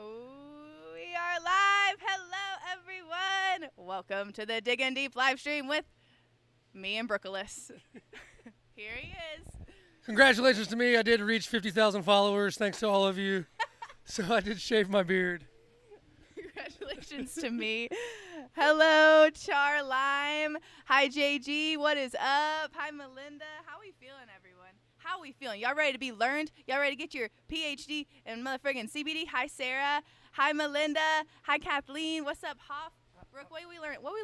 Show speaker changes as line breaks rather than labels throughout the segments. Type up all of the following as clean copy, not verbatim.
Oh, we are live. Hello, everyone. Welcome to the Diggin' Deep live stream with me and Brookless. Here he is.
Congratulations to me. I did reach 50,000 followers thanks to all of you. So I did shave my beard.
Congratulations to me. Hello, Char Lime. Hi, JG. What is up? Hi, Melinda. How we feeling, everyone? How we feeling? Y'all ready to be learned? Y'all ready to get your PhD in motherfucking CBD? Hi, Sarah. Hi, Melinda. Hi, Kathleen. What's up, Hoff? Brooke, what we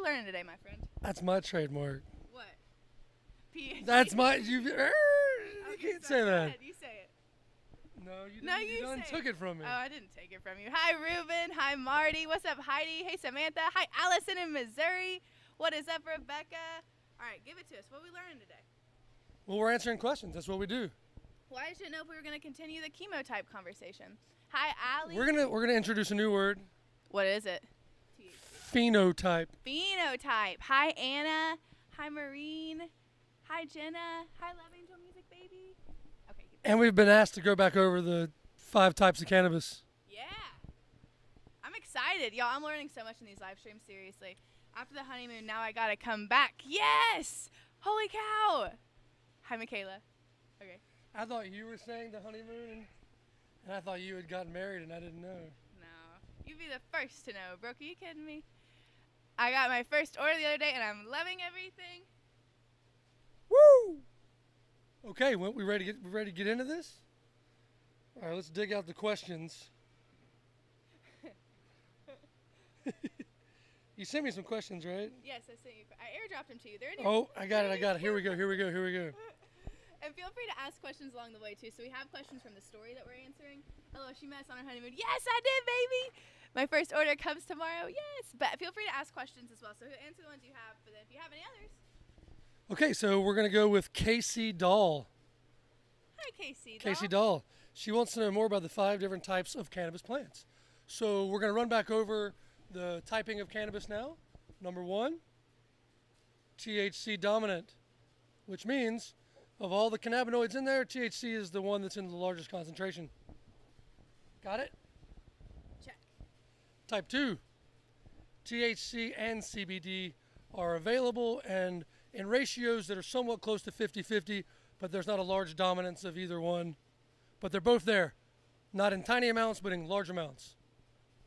learning today, my friend?
That's my trademark.
What? PhD.
That's my. You
Okay,
can't
sorry,
say
go
that.
ahead, you say it.
No, you didn't.
No,
you done
say
took it from me.
Oh, I didn't take it from you. Hi, Ruben. Hi, Marty. What's up, Heidi? Hey, Samantha. Hi, Allison in Missouri. What is up, Rebecca? All right, give it to us. What are we learning today?
Well, we're answering questions. That's what we do.
Well, I didn't know if we were going to continue the chemotype conversation. Hi, Allie.
We're gonna introduce a new word.
What is it?
Phenotype.
Phenotype. Hi, Anna. Hi, Maureen. Hi, Jenna. Hi, Love Angel Music Baby. Okay.
And we've been asked to go back over the 5 types of cannabis.
Yeah. I'm excited. Y'all, I'm learning so much in these live streams, seriously. After the honeymoon, now I got to come back. Yes! Holy cow! Hi, Michaela. Okay.
I thought you were saying the honeymoon, and I thought you had gotten married, and I didn't know.
No. You'd be the first to know, Brooke. Are you kidding me? I got my first order the other day, and I'm loving everything.
Woo! Okay, we ready to get into this? All right, let's dig out the questions. You sent me some questions, right?
Yes, I sent you. I airdropped them to you. They're in your.
Oh, I got it. Here we go.
And feel free to ask questions along the way, too. So we have questions from the story that we're answering. Hello, she met us on her honeymoon. Yes, I did, baby. My first order comes tomorrow. Yes. But feel free to ask questions as well. So answer the ones you have. But then if you have any others.
Okay, so we're going to go with Casey Dahl.
Hi, Casey.
Casey Dahl. She wants to know more about the 5 different types of cannabis plants. So we're going to run back over the typing of cannabis now. Number 1, THC dominant, which means of all the cannabinoids in there, THC is the one that's in the largest concentration. Got it?
Check.
Type 2, THC and CBD are available and in ratios that are somewhat close to 50-50, but there's not a large dominance of either one. But they're both there, not in tiny amounts, but in large amounts.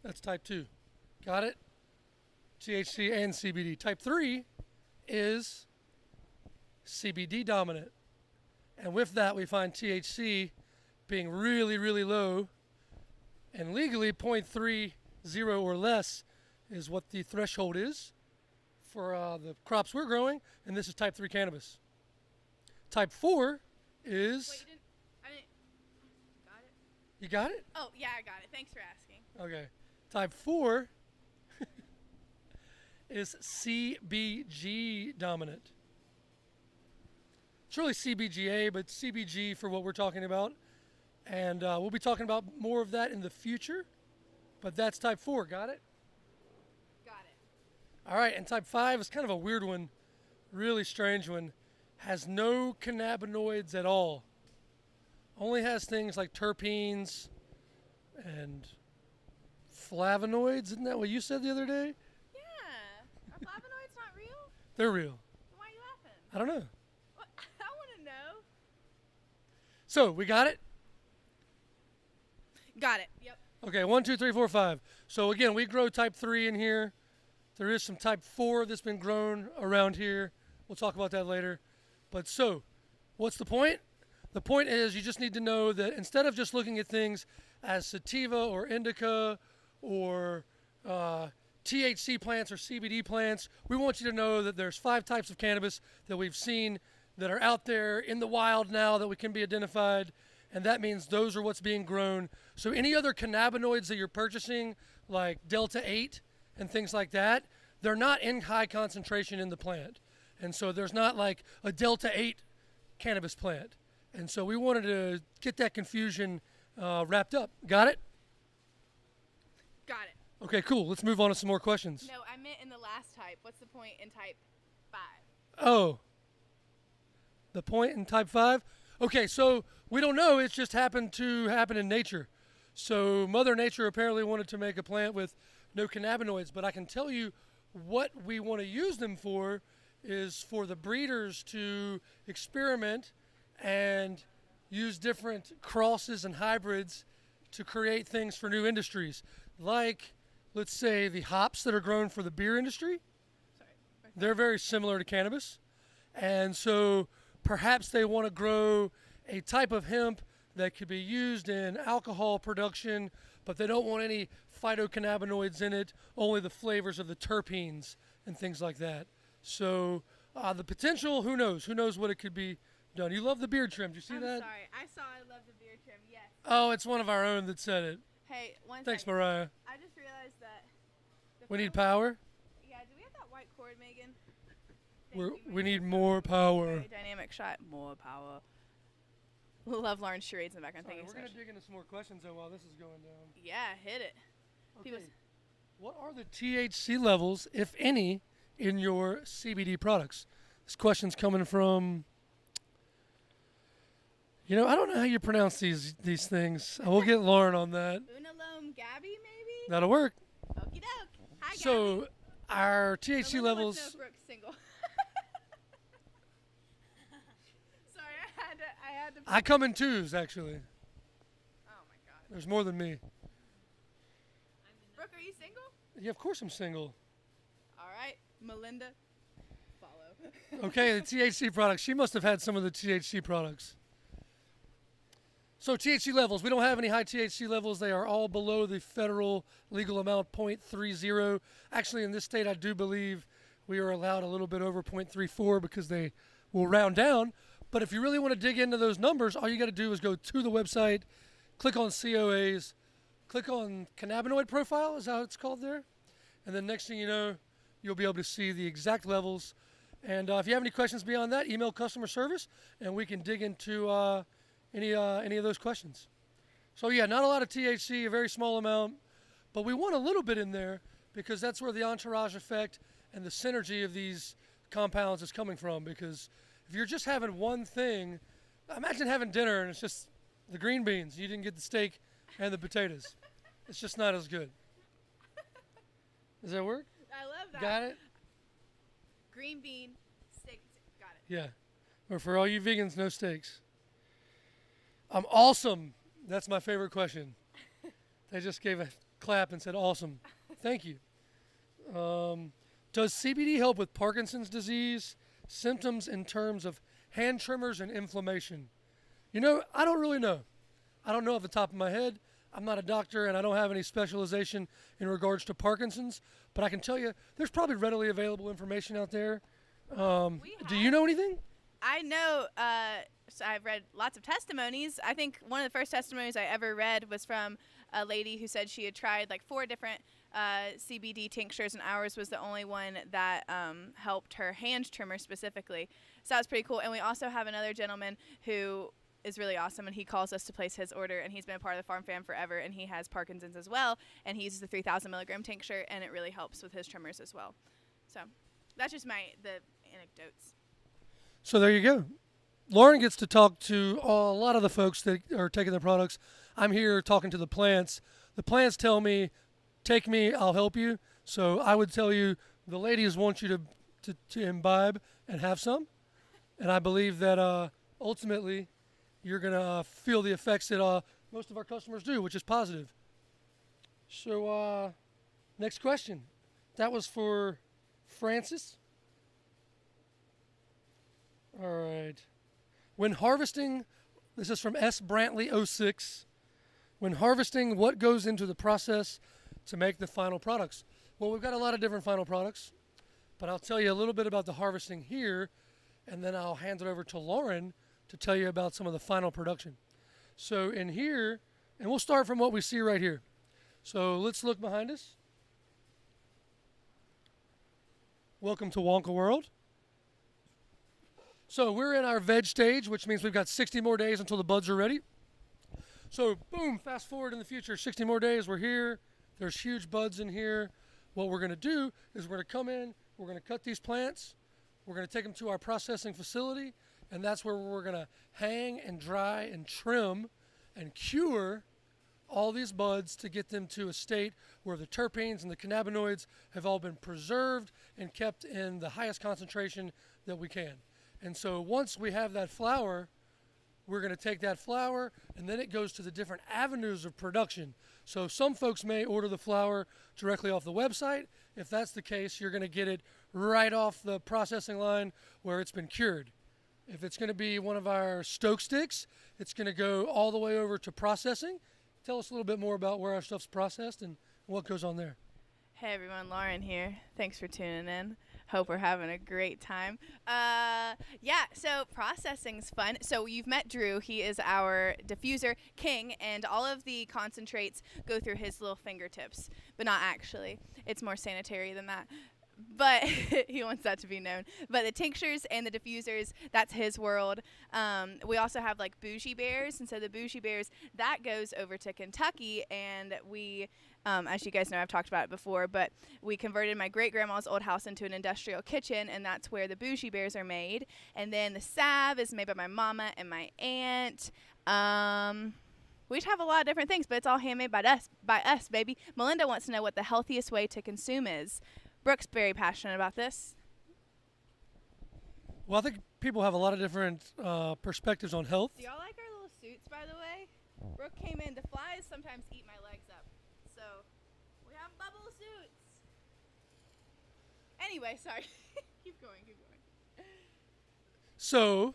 That's type 2. Got it? THC and CBD. Type 3 is CBD dominant. And with that, we find THC being really, really low. And legally, 0.30 or less is what the threshold is for the crops we're growing. And this is type 3 cannabis. Type 4 is...
Wait, I didn't. Got it?
You got it?
Oh, yeah, I got it. Thanks for asking.
Okay. Type 4 is CBG dominant. It's really CBGA, but CBG for what we're talking about. And we'll be talking about more of that in the future. But that's type 4. Got it?
Got it.
All right. And type 5 is kind of a weird one, really strange one. Has no cannabinoids at all. Only has things like terpenes and flavonoids. Isn't that what you said the other day?
Yeah. Are flavonoids not real?
They're real.
Why are you laughing?
I don't know.
What? I want to know.
So, we got it?
Got it. Yep.
Okay, 1, 2, 3, 4, 5. So again, we grow type 3 in here. There is some type 4 that's been grown around here. We'll talk about that later. But so, what's the point? The point is you just need to know that instead of just looking at things as sativa or indica or THC plants or CBD plants, we want you to know that there's 5 types of cannabis that we've seen that are out there in the wild now that we can be identified. And that means those are what's being grown. So any other cannabinoids that you're purchasing, like Delta 8 and things like that, they're not in high concentration in the plant. And so there's not like a Delta 8 cannabis plant. And so we wanted to get that confusion wrapped up. Got it?
Got it.
Okay, cool. Let's move on to some more questions.
No, I meant in the last type. What's the point in type 5?
Oh. The point in type 5? Okay, so we don't know. It's just happened to happen in nature. So Mother Nature apparently wanted to make a plant with no cannabinoids, but I can tell you what we want to use them for is for the breeders to experiment and use different crosses and hybrids to create things for new industries, like, let's say, the hops that are grown for the beer industry.
Sorry.
They're very similar to cannabis. And so perhaps they want to grow a type of hemp that could be used in alcohol production, but they don't want any phytocannabinoids in it, only the flavors of the terpenes and things like that. So the potential, who knows? Who knows what it could be done? You love the beard trim. Do you see
I'm
that?
sorry. I saw I love the beard trim. Yes.
Oh, it's one of our own that said it.
Hey, one
Thanks,
second.
Mariah.
I just realized that. the
We need
phone-
power.
Yeah, do we have that white cord, Megan? Thank you,
We
Megan.
need more power.
Very dynamic shot. More power. Love Lauren's charades in the background.
Sorry,
Thank you
we're
so
going to
much.
dig into some more questions though while this is going down.
Yeah, hit it. People
Okay. What are the THC levels, if any, in your CBD products? This question's coming from. I don't know how you pronounce these things. I will get Lauren on that.
Unalome Gabby, maybe?
That'll work.
Okie doke. Hi, Gabby.
So, our THC
Melinda wants to know
levels.
if Brooke's single. Sorry, I had to.
I come in twos, actually.
Oh my God.
There's more than me.
Brooke, are you single?
Yeah, of course I'm single.
All right, Melinda, follow.
Okay, the THC products. She must have had some of the THC products. So THC levels, we don't have any high THC levels. They are all below the federal legal amount, 0.30. Actually, in this state, I do believe we are allowed a little bit over 0.34 because they will round down. But if you really want to dig into those numbers, all you got to do is go to the website, click on COAs, click on cannabinoid profile, is how it's called there. And then next thing you know, you'll be able to see the exact levels. And if you have any questions beyond that, email customer service, and we can dig into any of those questions. So yeah, not a lot of THC, a very small amount, but we want a little bit in there because that's where the entourage effect and the synergy of these compounds is coming from. Because if you're just having one thing, imagine having dinner and it's just the green beans. You didn't get the steak and the potatoes. It's just not as good. Does that work?
I love that.
Got it?
Green bean, steak. Got it.
Yeah. Or for all you vegans, no steaks. I'm awesome. That's my favorite question. They just gave a clap and said awesome. Thank you. Does CBD help with Parkinson's disease symptoms in terms of hand tremors and inflammation? I don't really know. I don't know off the top of my head. I'm not a doctor and I don't have any specialization in regards to Parkinson's, but I can tell you there's probably readily available information out there. Do you know anything?
I know. So I've read lots of testimonies. I think one of the first testimonies I ever read was from a lady who said she had tried like 4 different CBD tinctures, and ours was the only one that helped her hand tremor specifically. So that was pretty cool. And we also have another gentleman who is really awesome, and he calls us to place his order, and he's been a part of the farm fam forever, and he has Parkinson's as well, and he uses the 3,000 milligram tincture, and it really helps with his tremors as well. So that's just the anecdotes.
So there you go. Lauren gets to talk to a lot of the folks that are taking the products. I'm here talking to the plants. The plants tell me, take me, I'll help you. So I would tell you, the ladies want you to imbibe and have some. And I believe that ultimately you're going to feel the effects that most of our customers do, which is positive. So next question. That was for Francis. All right. When harvesting, this is from S. Brantley 06. When harvesting, what goes into the process to make the final products? Well, we've got a lot of different final products, but I'll tell you a little bit about the harvesting here, and then I'll hand it over to Lauren to tell you about some of the final production. So in here, and we'll start from what we see right here. So let's look behind us. Welcome to Wonka World. So we're in our veg stage, which means we've got 60 more days until the buds are ready. So boom, fast forward in the future, 60 more days, we're here. There's huge buds in here. What we're gonna do is we're gonna come in, we're gonna cut these plants, we're gonna take them to our processing facility, and that's where we're gonna hang and dry and trim and cure all these buds to get them to a state where the terpenes and the cannabinoids have all been preserved and kept in the highest concentration that we can. And so once we have that flower, we're going to take that flower and then it goes to the different avenues of production. So some folks may order the flower directly off the website. If that's the case, you're going to get it right off the processing line where it's been cured. If it's going to be one of our Stoke sticks, it's going to go all the way over to processing. Tell us a little bit more about where our stuff's processed and what goes on there.
Hey everyone, Lauren here. Thanks for tuning in. Hope we're having a great time. So processing's fun. So you've met Drew. He is our diffuser king, and all of the concentrates go through his little fingertips, but not actually. It's more sanitary than that. But he wants that to be known. But the tinctures and the diffusers, that's his world. We also have like bougie bears, and so the bougie bears, that goes over to Kentucky, and we, as you guys know, I've talked about it before, but we converted my great-grandma's old house into an industrial kitchen, and that's where the bougie bears are made. And then the salve is made by my mama and my aunt. We have a lot of different things, but it's all handmade by us, baby. Melinda wants to know what the healthiest way to consume is. Brooke's very passionate about this.
Well, I think people have a lot of different perspectives on health.
Do y'all like our little suits, by the way? Brooke came in. The flies sometimes eat my legs up. So, we have bubble suits. Anyway, sorry. Keep going.
So,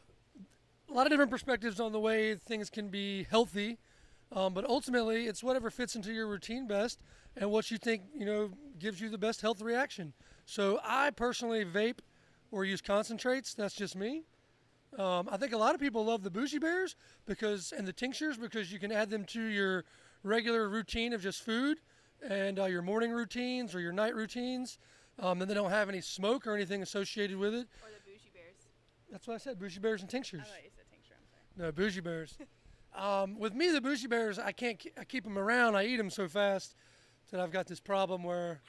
a lot of different perspectives on the way things can be healthy, but ultimately, it's whatever fits into your routine best and what you think, gives you the best health reaction. So I personally vape or use concentrates. That's just me. I think a lot of people love the bougie bears and the tinctures because you can add them to your regular routine of just food and your morning routines or your night routines. And they don't have any smoke or anything associated with it.
Or the bougie bears.
That's what I said, bougie bears and tinctures.
I thought you said tincture, I'm sorry.
No, bougie bears. With me, the bougie bears, I keep them around. I eat them so fast that I've got this problem where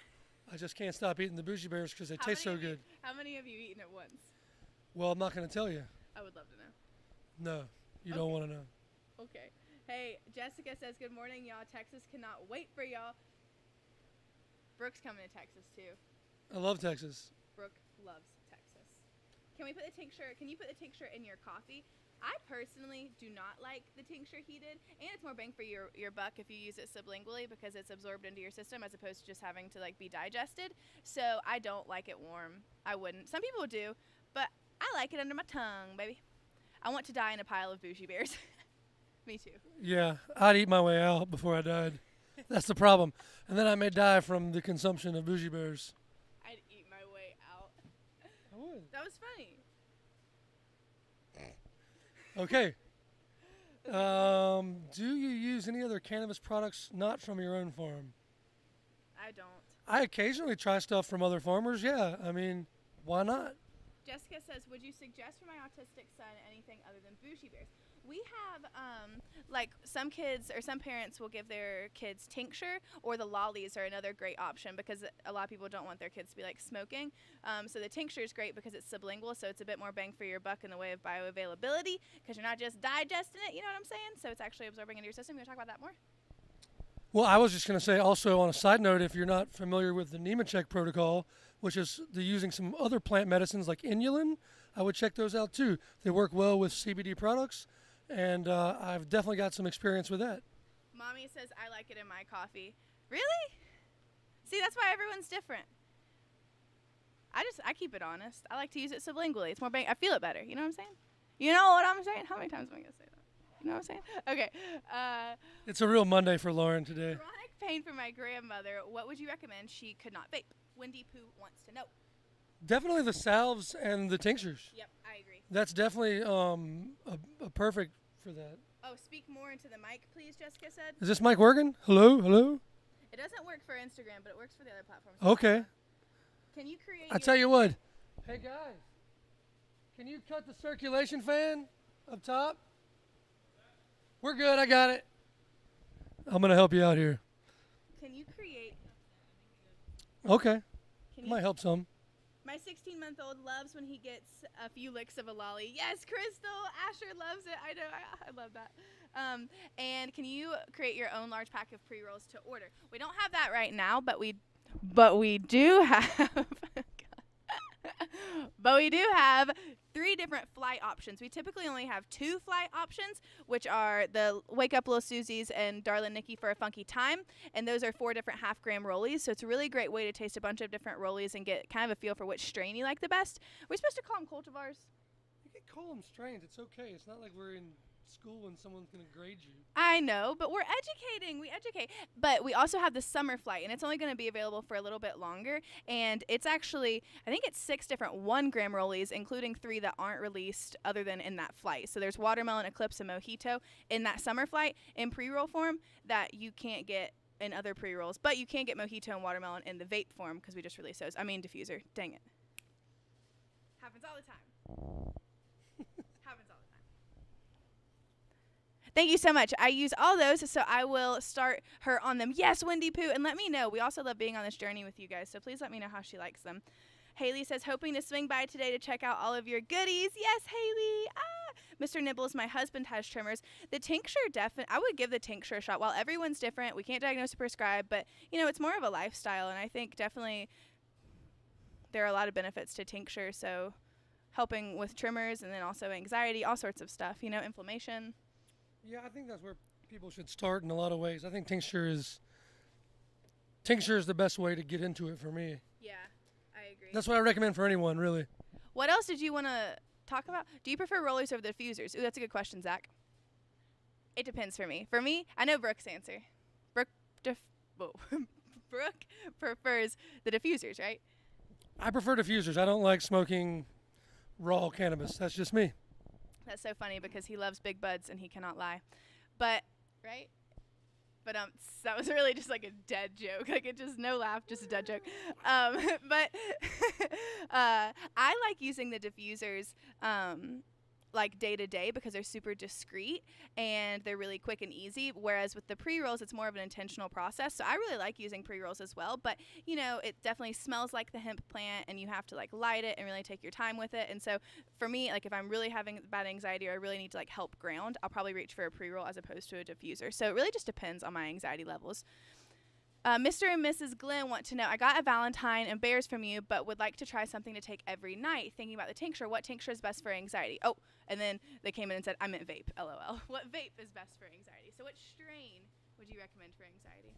I just can't stop eating the bougie bears because they taste so good.
How many have you eaten at once?
Well, I'm not going to tell you.
I would love to know.
No, you don't want to know.
Okay. Hey, Jessica says, good morning, y'all. Texas cannot wait for y'all. Brooke's coming to Texas, too.
I love Texas.
Brooke loves Texas. Can you put the tincture in your coffee? I personally do not like the tincture heated, and it's more bang for your buck if you use it sublingually because it's absorbed into your system as opposed to just having to be digested. So I don't like it warm. I wouldn't. Some people do, but I like it under my tongue, baby. I want to die in a pile of bougie bears. Me too.
Yeah, I'd eat my way out before I died. That's the problem. And then I may die from the consumption of bougie bears.
I'd eat my way out.
I would.
That was funny.
Okay. Do you use any other cannabis products not from your own farm?
I don't.
I occasionally try stuff from other farmers, yeah. I mean, why not?
Jessica says, would you suggest for my autistic son anything other than bougie bears? We have, some kids or some parents will give their kids tincture, or the lollies are another great option because a lot of people don't want their kids to be smoking. So the tincture is great because it's sublingual, so it's a bit more bang for your buck in the way of bioavailability because you're not just digesting it, you know what I'm saying? So it's actually absorbing into your system. You want to talk about that more?
Well, I was just going to say also on a side note, if you're not familiar with the Nemechek protocol, which is using some other plant medicines like inulin, I would check those out too. They work well with CBD products, and I've definitely got some experience with that.
Mommy says, I like it in my coffee. Really? See, that's why everyone's different. I keep it honest. I like to use it sublingually. It's more bang. I feel it better. You know what I'm saying? You know what I'm saying? How many times am I going to say that? You know what I'm saying? Okay.
It's a real Monday for Lauren today.
Chronic pain for my grandmother. What would you recommend? She could not vape. Wendy Pooh wants to know.
Definitely the salves and the tinctures.
Yep, I agree.
That's definitely a perfect for that.
Oh, speak more into the mic, please, Jessica said.
Is this mic working? Hello? Hello?
It doesn't work for Instagram, but it works for the other platforms.
Okay.
Can you create
I tell you what. Hey, guys. Can you cut the circulation fan up top? We're good. I got it. I'm going to help you out here.
Can you create...
Okay. Might help some.
My 16-month-old loves when he gets a few licks of a lolly. Yes, Crystal. Asher loves it. I know. I love that. And can you create your own large pack of pre-rolls to order? We don't have that right now, but we do have but we do have 3 different flight options. We typically only have 2 flight options, which are the Wake Up Little Susie's and Darlin' Nikki for a Funky Time. And those are 4 different half-gram rollies. So it's a really great way to taste a bunch of different rollies and get kind of a feel for which strain you like the best. Are we supposed to call them cultivars?
You can call them strains. It's okay. It's not like we're in school and someone's going to grade you.
I know, but we're educating. We educate. But we also have the summer flight, and it's only going to be available for a little bit longer. And it's actually, I think it's 6 different 1-gram rollies, including 3 that aren't released other than in that flight. So there's Watermelon, Eclipse, and Mojito in that summer flight in pre-roll form that you can't get in other pre-rolls. But you can get Mojito and Watermelon in the vape form because we just released those. I mean diffuser. Dang it. Happens all the time. Happens all the time. Thank you so much. I use all those, so I will start her on them. Yes, Wendy Pooh, and let me know. We also love being on this journey with you guys, so please let me know how she likes them. Haley says, hoping to swing by today to check out all of your goodies. Yes, Haley. Mr. Nibbles, my husband has trimmers. The tincture, I would give the tincture a shot. While everyone's different, we can't diagnose or prescribe, but, you know, it's more of a lifestyle, and I think definitely there are a lot of benefits to tincture, so helping with trimmers and then also anxiety, all sorts of stuff, you know, inflammation.
Yeah, I think that's where people should start in a lot of ways. I think tincture is the best way to get into it for me.
Yeah, I agree.
That's what I recommend for anyone, really.
What else did you want to talk about? Do you prefer rollers over the diffusers? Ooh, that's a good question, Zach. It depends for me. For me, I know Brooke's answer. Brooke prefers the diffusers, right?
I prefer diffusers. I don't like smoking raw cannabis. That's just me.
That's so funny because he loves big buds and he cannot lie. But, right? But that was really just like a dead joke. Like it just no laugh, just a dead joke. But I like using the diffusers like day to day because they're super discreet and they're really quick and easy. Whereas with the pre-rolls, it's more of an intentional process. So I really like using pre-rolls as well. But, you know, it definitely smells like the hemp plant and you have to like light it and really take your time with it. And so for me, like if I'm really having bad anxiety or I really need to like help ground, I'll probably reach for a pre-roll as opposed to a diffuser. So it really just depends on my anxiety levels. Mr. and Mrs. Glenn want to know, I got a Valentine and bears from you, but would like to try something to take every night. Thinking about the tincture, what tincture is best for anxiety? Oh, and then they came in and said, I meant vape, LOL. What vape is best for anxiety? So what strain would you recommend for anxiety?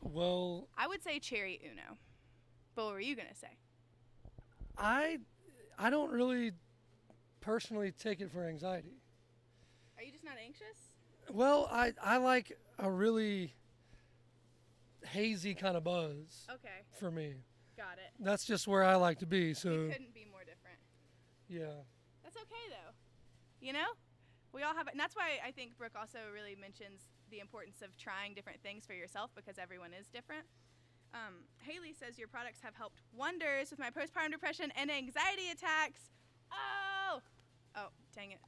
Well,
I would say Cherry Uno. But what were you going to say?
I don't really personally take it for anxiety.
Are you just not anxious?
Well, I like a really hazy kind of buzz.
Okay.
For me.
Got it.
That's just where I like to be. So.
You couldn't be more different.
Yeah.
That's okay though. You know? We all have it. And that's why I think Brooke also really mentions the importance of trying different things for yourself because everyone is different. Haley says your products have helped wonders with my postpartum depression and anxiety attacks. Oh, dang it.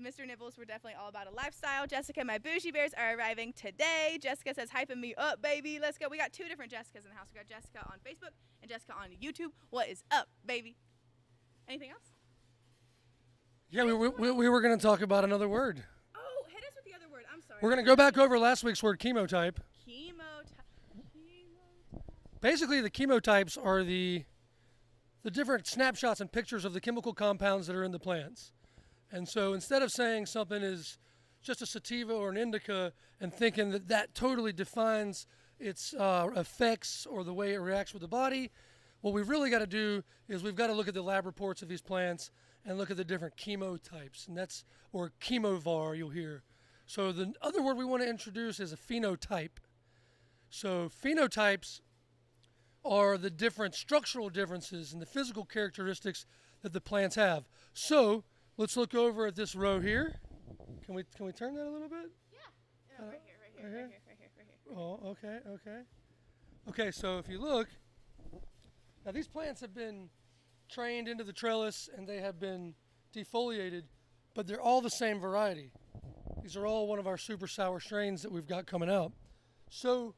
Mr. Nibbles, we're definitely all about a lifestyle. Jessica, my bougie bears are arriving today. Jessica says, hyping me up, baby. Let's go. We got 2 different Jessicas in the house. We got Jessica on Facebook and Jessica on YouTube. What is up, baby? Anything else?
Yeah, we were going to talk about another word.
Oh, hit us with the other word. I'm sorry.
We're going to go back over last week's word, chemotype. Basically, the chemotypes are the different snapshots and pictures of the chemical compounds that are in the plants. And so instead of saying something is just a sativa or an indica and thinking that totally defines its effects or the way it reacts with the body, what we've really got to do is we've got to look at the lab reports of these plants and look at the different chemotypes, and that's, or chemovar you'll hear. So the other word we want to introduce is a phenotype. So phenotypes are the different structural differences and the physical characteristics that the plants have. So let's look over at this row here. Can we turn that a little bit?
Yeah. Right here.
Oh, okay. Okay, so if you look, now these plants have been trained into the trellis and they have been defoliated, but they're all the same variety. These are all one of our super sour strains that we've got coming out. So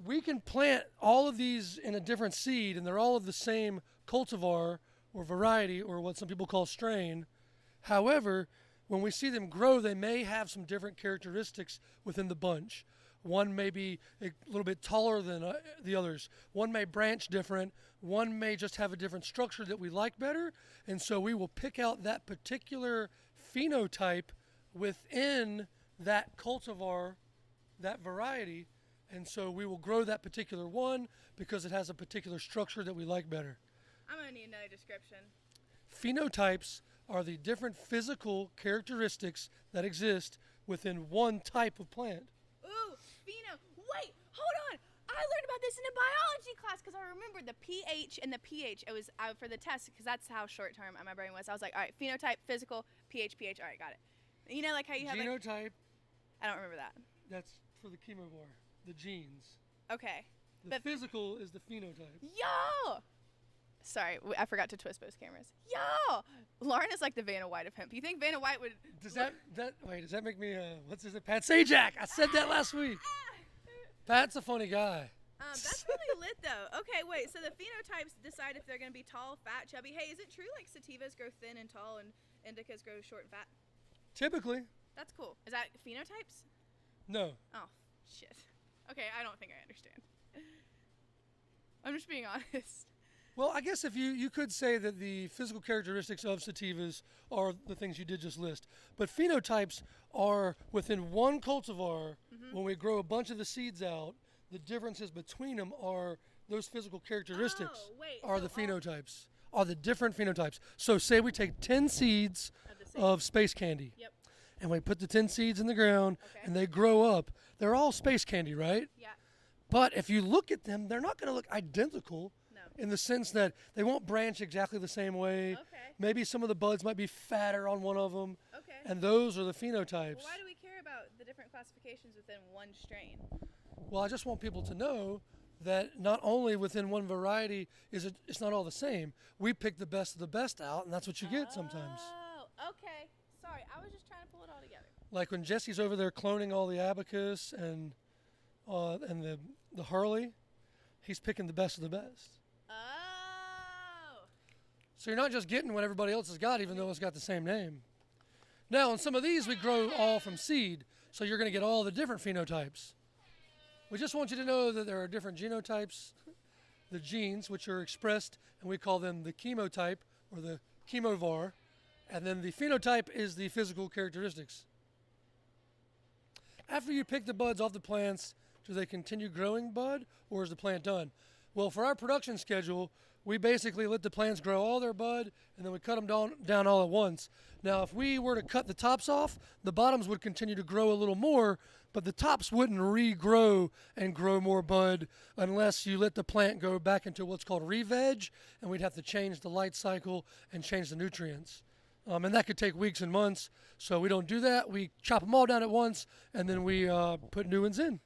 we can plant all of these in a different seed, and they're all of the same cultivar or variety or what some people call strain. However, when we see them grow, they may have some different characteristics within the bunch. One may be a little bit taller than the others. One may branch different. One may just have a different structure that we like better. And so we will pick out that particular phenotype within that cultivar, that variety. And so we will grow that particular one because it has a particular structure that we like better.
I'm going to need another description.
Phenotypes are the different physical characteristics that exist within one type of plant.
Ooh, pheno. Wait, hold on. I learned about this in a biology class because I remember the pH and the pH. It was for the test because that's how short term my brain was. I was like, all right, phenotype, physical, pH. All right, got it. You know, like how you have
genotype.
I don't remember that.
That's for the chemovar, the genes.
Okay.
The physical is the phenotype.
Yo! Sorry, I forgot to twist both cameras. Yo! Lauren is like the Vanna White of hemp. You think Vanna White would...
Does that make me, what's his name? Pat Sajak. I said that last week. Pat's a funny guy.
That's really lit though. Okay, wait, so the phenotypes decide if they're going to be tall, fat, chubby. Hey, is it true like sativas grow thin and tall and indicas grow short and fat?
Typically.
That's cool. Is that phenotypes?
No.
Oh, shit. Okay, I don't think I understand. I'm just being honest.
Well, I guess if you could say that the physical characteristics of sativas are the things you did just list. But phenotypes are within one cultivar. When we grow a bunch of the seeds out, the differences between them are those physical characteristics are the phenotypes, are the different phenotypes. So say we take 10 seeds of space candy.
Yep.
And we put the 10 seeds in the ground and they grow up. They're all space candy, right?
Yeah.
But if you look at them, they're not going to look identical.
No.
In the sense that they won't branch exactly the same way.
Okay.
Maybe some of the buds might be fatter on one of them.
Okay.
And those are the phenotypes.
Well, why do we care about the different classifications within one strain?
Well, I just want people to know that not only within one variety it's not all the same. We pick the best of the best out, and that's what you get sometimes.
Oh, okay. Sorry, I was just trying to pull it all together.
Like when Jesse's over there cloning all the abacus and the Hurley, he's picking the best of the best.
Oh.
So you're not just getting what everybody else has got, even though it's got the same name. Now, on some of these, we grow all from seed, so you're going to get all the different phenotypes. We just want you to know that there are different genotypes, the genes, which are expressed, and we call them the chemotype, or the chemovar, and then the phenotype is the physical characteristics. After you pick the buds off the plants, do they continue growing bud, or is the plant done? Well, for our production schedule, we basically let the plants grow all their bud, and then we cut them down all at once. Now, if we were to cut the tops off, the bottoms would continue to grow a little more, but the tops wouldn't regrow and grow more bud unless you let the plant go back into what's called re-veg, and we'd have to change the light cycle and change the nutrients. And that could take weeks and months, so we don't do that. We chop them all down at once, and then we put new ones in.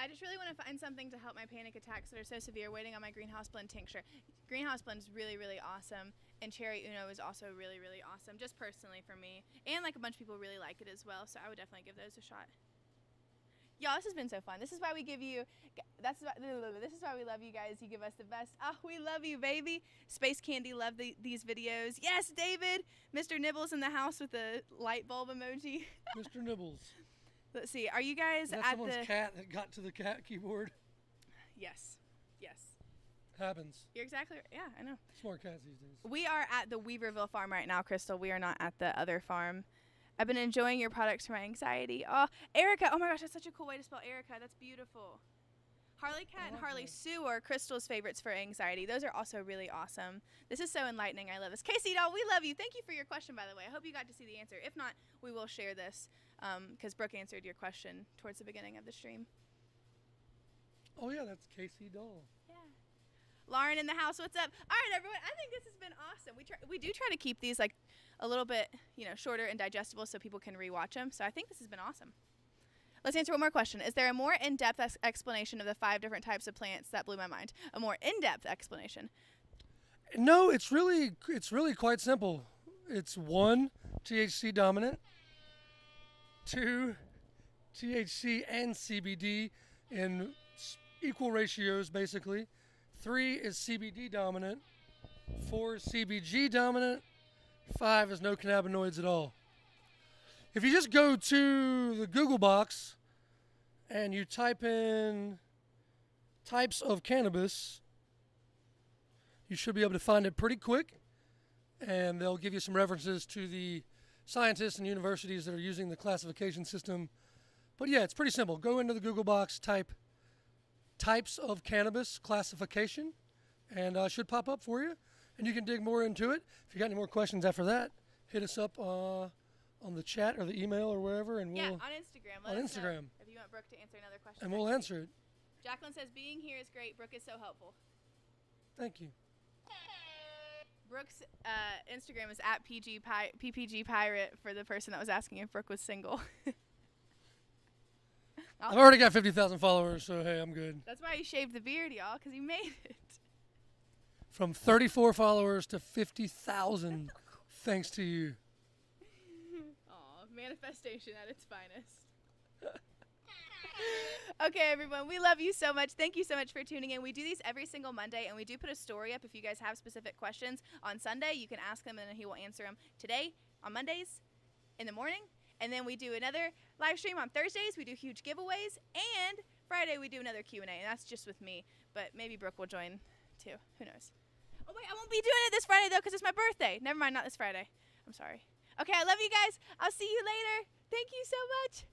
I just really want to find something to help my panic attacks that are so severe, waiting on my greenhouse blend tincture. Greenhouse blend is really, really awesome, and Cherry Uno is also really, really awesome, just personally for me. And like a bunch of people really like it as well, so I would definitely give those a shot. Y'all, this has been so fun. This is why we give you, this is why we love you guys. You give us the best. Oh, we love you, baby. Space Candy love these videos. Yes, David. Mr. Nibbles in the house with the light bulb emoji.
Mr. Nibbles.
Let's see. Are you guys
That's
at
someone's cat that got to the cat keyboard.
Yes. Yes.
Happens.
You're exactly right. Yeah, I know.
Smart cats these days.
We are at the Weaverville farm right now, Crystal. We are not at the other farm. I've been enjoying your products for my anxiety. Oh, Erica. Oh my gosh, that's such a cool way to spell Erica. That's beautiful. Harley Cat and Harley Sue are Crystal's favorites for anxiety. Those are also really awesome. This is so enlightening. I love this. Casey doll, we love you. Thank you for your question, by the way. I hope you got to see the answer. If not, we will share this because Brooke answered your question towards the beginning of the stream.
Oh yeah, that's Casey doll.
Yeah. Lauren in the house, what's up? All right, everyone. I think this has been awesome. We do try to keep these like a little bit, shorter and digestible so people can rewatch them. So I think this has been awesome. Let's answer one more question. Is there a more in-depth explanation of the 5 different types of plants? That blew my mind. A more in-depth explanation.
No, it's really quite simple. It's 1, THC dominant. 2, THC and CBD in equal ratios, basically. 3 is CBD dominant. 4 is CBG dominant. 5 is no cannabinoids at all. If you just go to the Google box and you type in types of cannabis, you should be able to find it pretty quick. And they'll give you some references to the scientists and universities that are using the classification system. But yeah, it's pretty simple. Go into the Google box, type types of cannabis classification, and it should pop up for you. And you can dig more into it. If you got any more questions after that, hit us up on the chat or the email or wherever, and
Yeah,
we'll
on Instagram.
on
Let us know
Instagram,
if you want Brooke to answer another question.
and we'll answer it.
Jacqueline says, being here is great. Brooke is so helpful.
Thank you.
Brooke's Instagram is at PPG Pirate for the person that was asking if Brooke was single.
I've already got 50,000 followers, so hey, I'm good.
That's why you shaved the beard, y'all, because you made it.
From 34 followers to 50,000, thanks to you.
Aw, manifestation at its finest. Okay, everyone, we love you so much. Thank you so much for tuning in. We do these every single Monday, and we do put a story up if you guys have specific questions. On Sunday, you can ask them, and then he will answer them. Today, on Mondays, in the morning, and then we do another live stream on Thursdays. We do huge giveaways, and Friday we do another Q&A, and that's just with me. But maybe Brooke will join, too. Who knows? Oh, wait, I won't be doing it this Friday, though, because it's my birthday. Never mind, not this Friday. I'm sorry. Okay, I love you guys. I'll see you later. Thank you so much.